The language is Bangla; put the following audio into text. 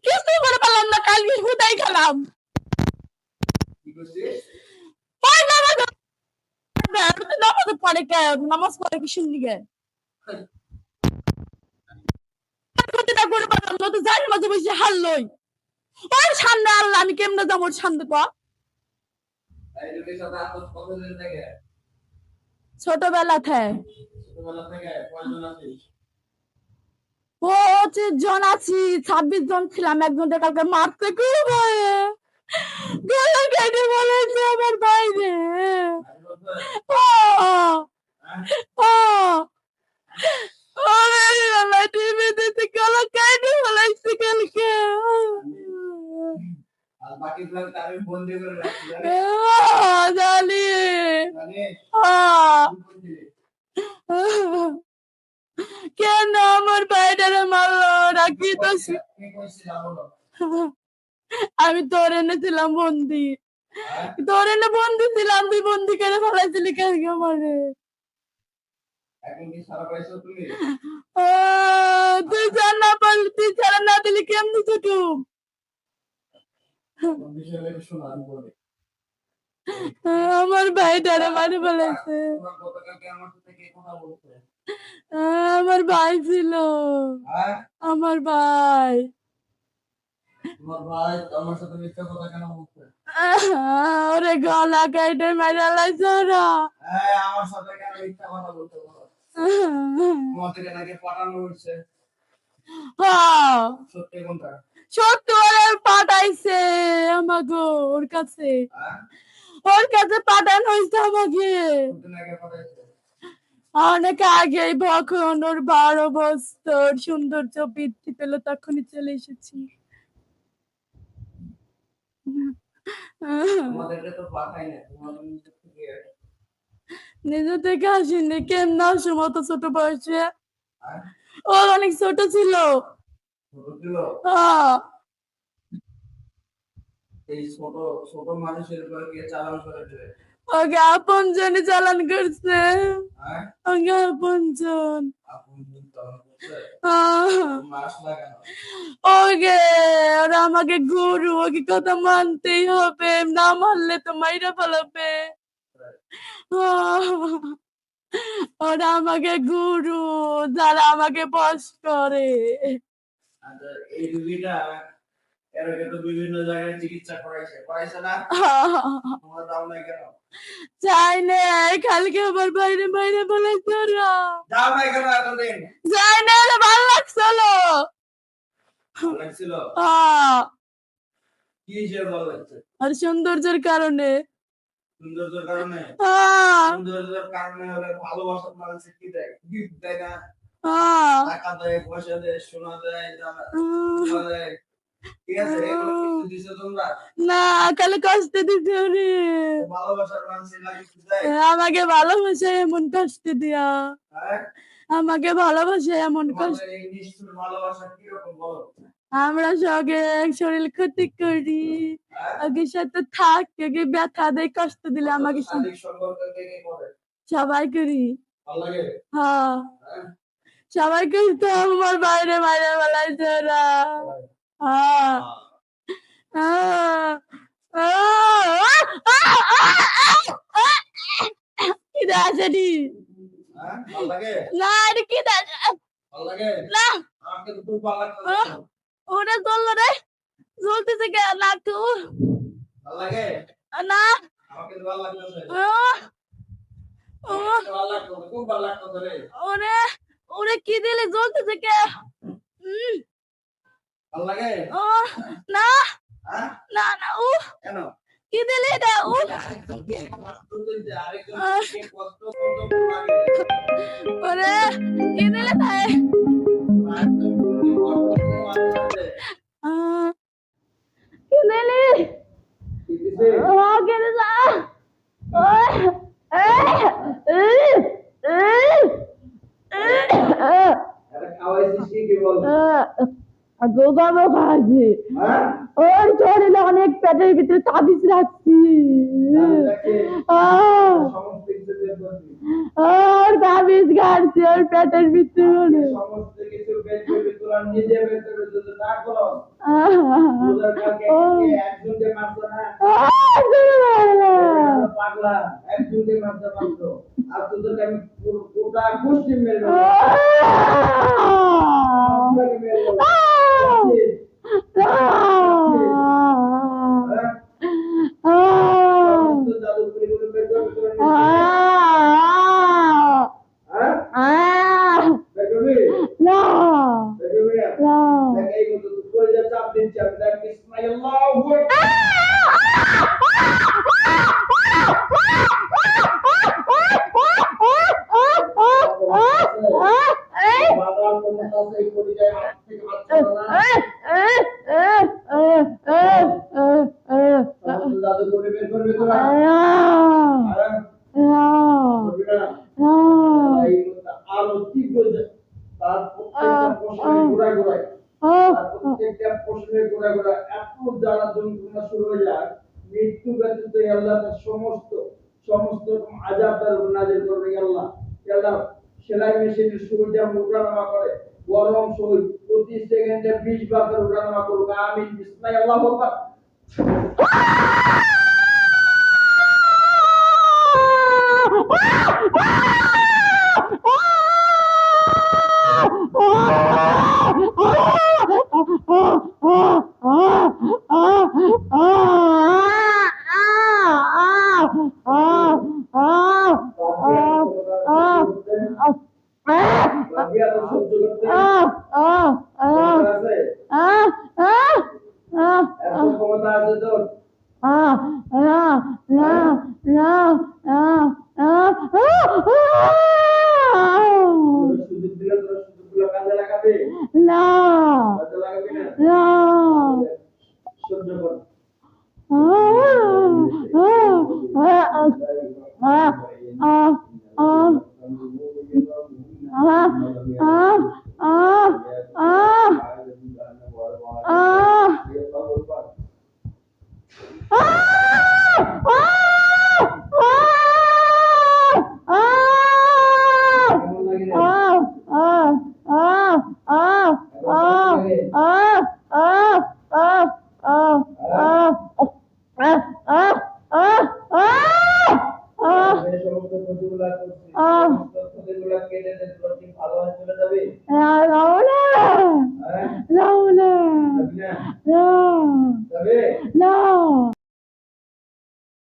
কিছুই করে পারলাম না, কালকে হুদাই খেলাম। নামাজ পড়ে কে? নামাজ পড়ে কি শুনলি গে? করে পারলাম না তো, জানি মাঝে বসে হারলই। ওর সামনে আল্লাহ, আমি কেমনে যাবো ওর সামনে? ক ছোটবেলা থেকে 25 জন আছি, 26 জন ছিলাম। একজনটা কালকে মারতে খুব ভয়ে গলা কেটে বলেছে আমার বাইরে। টিভিতে গলা কেটে বলেছে কালকে। জানি কেন আমার বাইরে মারলো? রাখি তো আমি তোর এনেছিলাম বন্দি, তোর এনে বন্দি ছিলাম, তুই বন্দি করে ফেলাইছিলি কেন আমারে? তুই ছাড় না পারলি, তুই ছাড়া না দিলি কেমনি ছুটুম? আমার ভাইটারে মারি ফেলেছে। আমার ভাই ছিল, আমার ভাই। ওরে গলা কেটে মেরে লাইছে ওরা। আমার সাথে কেন মিথ্যা কথা বলতে বলো? তোমাদের নাকি পাঠানো হচ্ছে। সত্যি কোনটা? সত্যি ওরে পাঠাইছে আমাকে ওর কাছে, ওর কাছে পাঠানো হয়েছে আমাকে অনেক আগে। যখন ওর 12 বছর সৌন্দর্য বৃদ্ধি পেল তখনই চলে এসেছি। নিজে থেকে আসিনি, কেমন আসুম অত ছোট বয়সে? ও অনেক ছোট ছিল। ওকে আপন জনে চালান করছে, ওকে আপন জন। ওকে ওরা আমাকে গুরু, ওকে কথা মানতেই হবে, না মানলে তো মাইরা ফেলাবে। ওরা আমাকে গুরু, যারা আমাকে বশ করে। এই রুগীটা এর আগে তো বিভিন্ন জায়গায় চিকিৎসা করাইছে না? তোমরা দাও নাই কেন? যাই না, কালকে আবার বাইরে বাইরে বলেছে ওরা। যাও নাই কেন এতদিন? যাই না, ভালো লাগছিল। ভালো লাগছিল? কি হিসেবে ভালো লাগছে? আর সৌন্দর্যের কারণে। সৌন্দর্যের কারণে? সৌন্দর্যের কারণে হলে ভালোবাসার মানুষ কি দেয়? গিফট দেয় না? টাকা দেয়, পয়সা দেয়, সোনা দেয়, সোনা দেয়। ঠিক আছে, এগুলো কিছু দিছো তোমরা? না, কালে কষ্ট দিতে রে। ভালোবাসার মানুষ আমাকে ভালোবাসে এমন কষ্ট দিয়া। আমাকে ভালোবাসে এমন কষ্ট। ভালোবাসা কিরকম বলো? আমরা সঙ্গে শরীর ক্ষতি করি, আগে সাথে থাকি, আগে ব্যথা দেয়, কষ্ট দিলে আমাকে সবাই করি। হ্যাঁ সবাই কিন্তু আমার বাইরে বাইরে বেলাইছে ওরা। কি আসেনি না, এটা কি না, ওটা চললো রে, চলতেছে না একটু না। ওরে ওরে কি দিলে জ্বলতেছে কে? না না না, কি দিলে এটা? ওরে কি দিলে তাই? কি দিলি? কে দিলা? খাওয়াইছি, ওর শরীরে অনেক পেটের ভিতরে তাবিজ রাখছি, ওর তাবিজ কাটছি ওর পেটের ভিতরে। রোজার কালকে একজনকে মারছো না পাগলা একজনকে মারতে মারছো আর তোদেরকে আমি পুরোটা গোষ্ঠী মেরে জাদু করে বের করে আরো তীব্র তার প্রত্যেকটা প্রশ্নের গোড়ায় এত জ্বালা যন্ত্রণা শুরু হয়ে যায় মৃত্যু ব্যতীত আল্লাহ তার সমস্ত আযাব তার উপর নাযিল করবে আল্লাহ সেলাই মেশিনের সুইটা উঠানামা করে গরম সুই প্রতি সেকেন্ডে 20 বার করে উঠানামা করবে আমিন বিসমিল্লাহ আল্লাহু আকবার No.